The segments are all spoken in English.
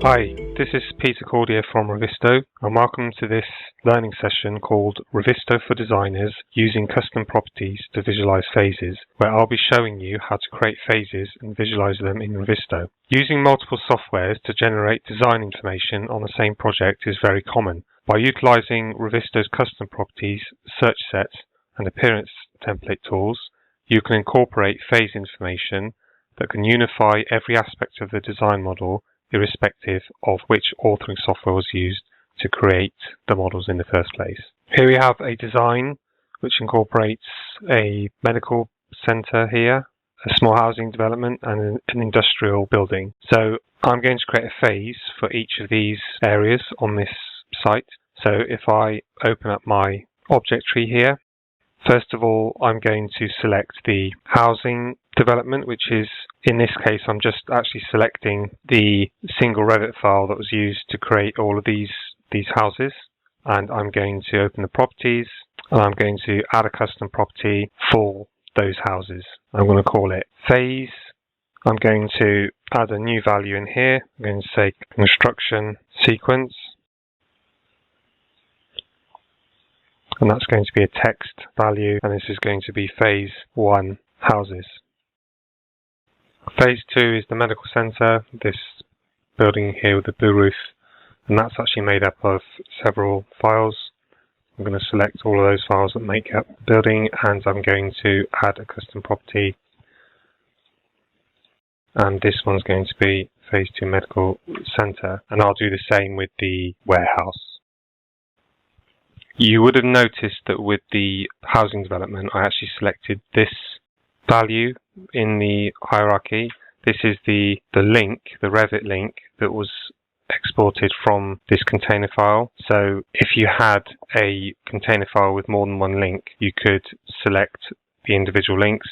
Hi, this is Peter Cordier from Revizto, and welcome to this learning session called Revizto for Designers Using Custom Properties to Visualize Phases, where I'll be showing you how to create phases and visualize them in Revizto. Using multiple softwares to generate design information on the same project is very common. By utilizing Revizto's custom properties, search sets, and appearance template tools, you can incorporate phase information that can unify every aspect of the design model irrespective of which authoring software was used to create the models in the first place. Here we have a design which incorporates a medical center here, a small housing development, and an industrial building. So I'm going to create a phase for each of these areas on this site. So if I open up my object tree here, first of all, I'm going to select the housing development, which is, in this case, I'm just actually selecting the single Revit file that was used to create all of these houses. And I'm going to open the properties, and I'm going to add a custom property for those houses. I'm going to call it phase. I'm going to add a new value in here. I'm going to say construction sequence. And that's going to be a text value, and this is going to be phase 1 houses. Phase 2 is the medical center, this building here with the blue roof, and that's actually made up of several files. I'm going to select all of those files that make up the building, and I'm going to add a custom property. And this one's going to be phase 2 medical center, and I'll do the same with the warehouse. You would have noticed that with the housing development, I actually selected this value in the hierarchy. This is the link, the Revit link that was exported from this container file. So if you had a container file with more than one link, you could select the individual links.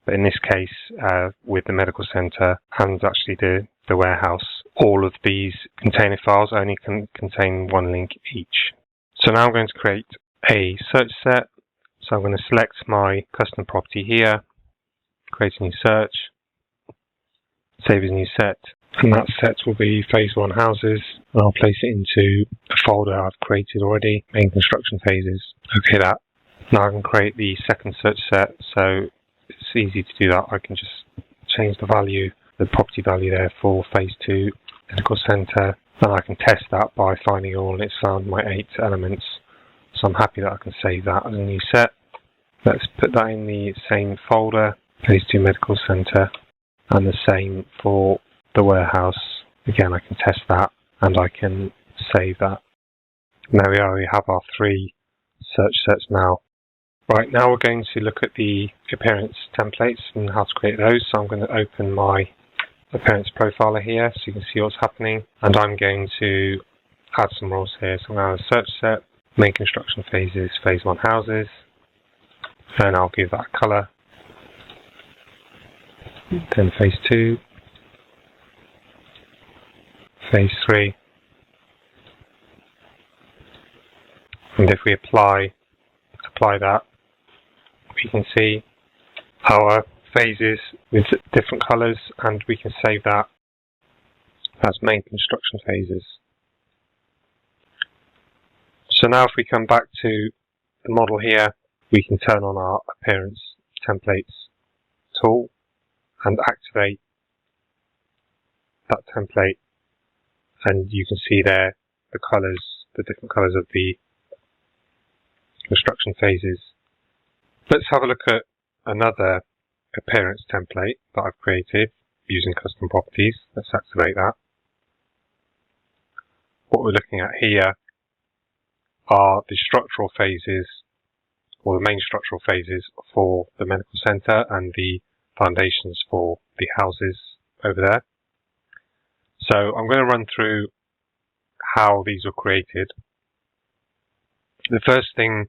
But in this case, with the medical center and actually the warehouse, all of these container files only can contain one link each. So now I'm going to create a search set. So I'm going to select my custom property here, create a new search, save as new set, and that set will be phase 1 houses, and I'll place it into a folder I've created already, main construction phases. Okay, that. Now I can create the second search set, so it's easy to do that. I can just change the value, the property value there for phase 2 medical center. And I can test that by finding all, and it's found my 8 elements. So I'm happy that I can save that as a new set. Let's put that in the same folder, phase 2 medical center, and the same for the warehouse. Again, I can test that, and I can save that. And there we are, we have our 3 search sets now. Right, now we're going to look at the appearance templates and how to create those. So I'm going to open my appearance profiler here so you can see what's happening, and I'm going to add some roles here. So I'm going to have a search set, main construction phases, phase 1 houses, and I'll give that a color. Then phase 2, phase 3, and if we apply that, we can see our phases with different colors, and we can save that as main construction phases. So now if we come back to the model here, we can turn on our appearance templates tool and activate that template, and you can see there the colors, the different colors of the construction phases. Let's have a look at another appearance template that I've created using custom properties. Let's activate that. What we're looking at here are the structural phases, or the main structural phases for the medical center and the foundations for the houses over there. So I'm going to run through how these were created. The first thing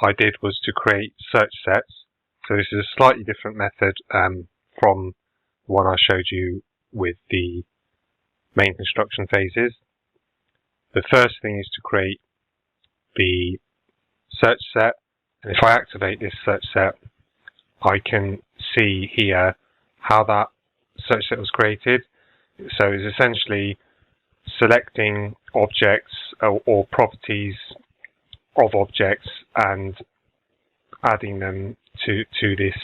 I did was to create search sets. So this is a slightly different method from the one I showed you with the main construction phases. The first thing is to create the search set, and if I activate this search set, I can see here how that search set was created. So it's essentially selecting objects or properties of objects and adding them to this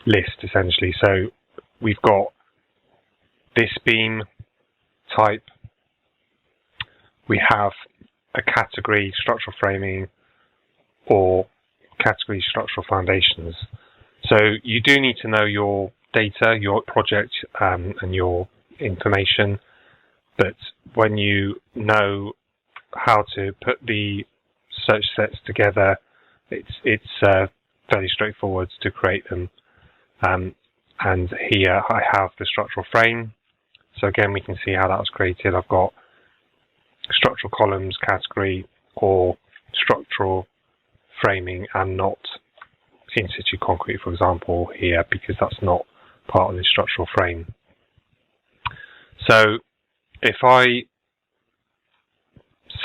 list, essentially. So we've got this beam type, we have a category structural framing or category structural foundations. So you do need to know your data, your project, and your information, but when you know how to put the search sets together, it's fairly straightforward to create them. And here I have the structural frame. So again, we can see how that was created. I've got structural columns category or structural framing and not in situ concrete, for example, here, because that's not part of the structural frame. So if I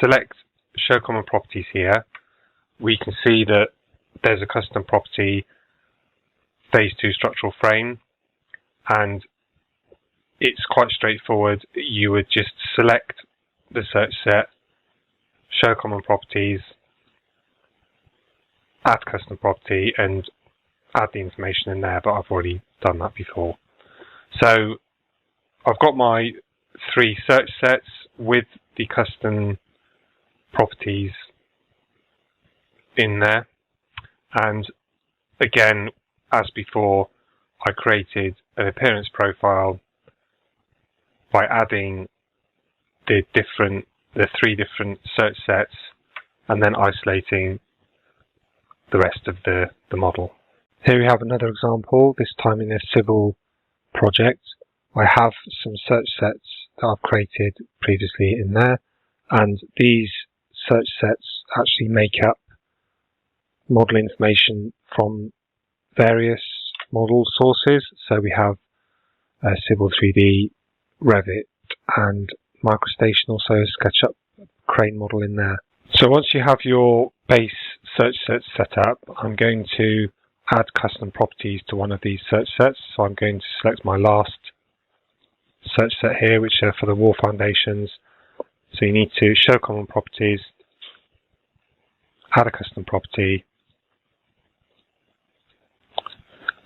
select show common properties here, we can see that there's a custom property phase 2 structural frame, and it's quite straightforward. You would just select the search set, show common properties, add custom property, and add the information in there, but I've already done that before. So I've got my 3 search sets with the custom properties in there, and again, as before, I created an appearance profile by adding the 3 different search sets and then isolating the rest of the model. Here we have another example, this time in a civil project. I have some search sets that I've created previously in there, and these search sets actually make up model information from various model sources. So we have Civil 3D, Revit, and MicroStation, also a SketchUp crane model in there. So once you have your base search sets set up, I'm going to add custom properties to one of these search sets. So I'm going to select my last search set here, which are for the wall foundations. So you need to show common properties, add a custom property,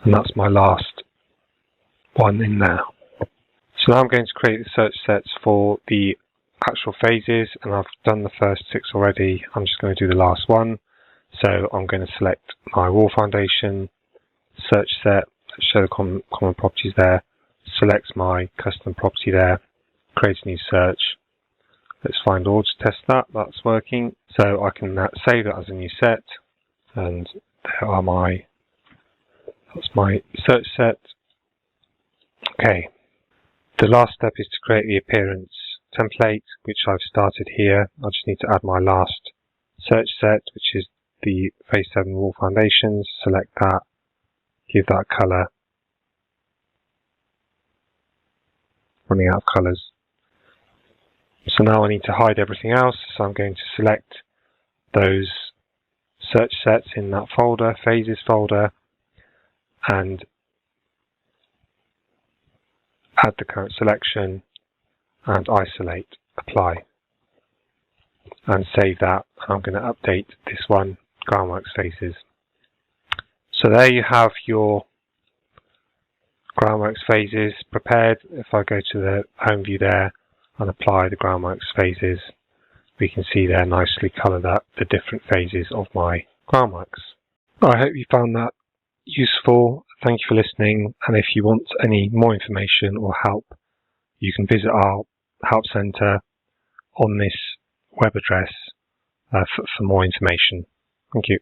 and that's my last one in there. So now I'm going to create the search sets for the actual phases, and I've done the first 6 already. I'm just going to do the last one. So I'm going to select my wall foundation search set, show the common properties there, select my custom property there, create a new search. Let's find all to test that, that's working. So I can save that as a new set, and there are that's my search set. Okay, the last step is to create the appearance template, which I've started here. I just need to add my last search set, which is the phase 7 wall foundations. Select that, give that colour. Running out of colours. So now I need to hide everything else, so I'm going to select those search sets in that folder, phases folder, and add the current selection and isolate, apply, and save that. I'm going to update this one, Groundworks phases. So there you have your Groundworks phases prepared. If I go to the home view there and apply the Groundworks phases, we can see there nicely coloured up the different phases of my Groundworks. I hope you found that useful. Thank you for listening, and if you want any more information or help, you can visit our help centre on this web address for more information. Thank you.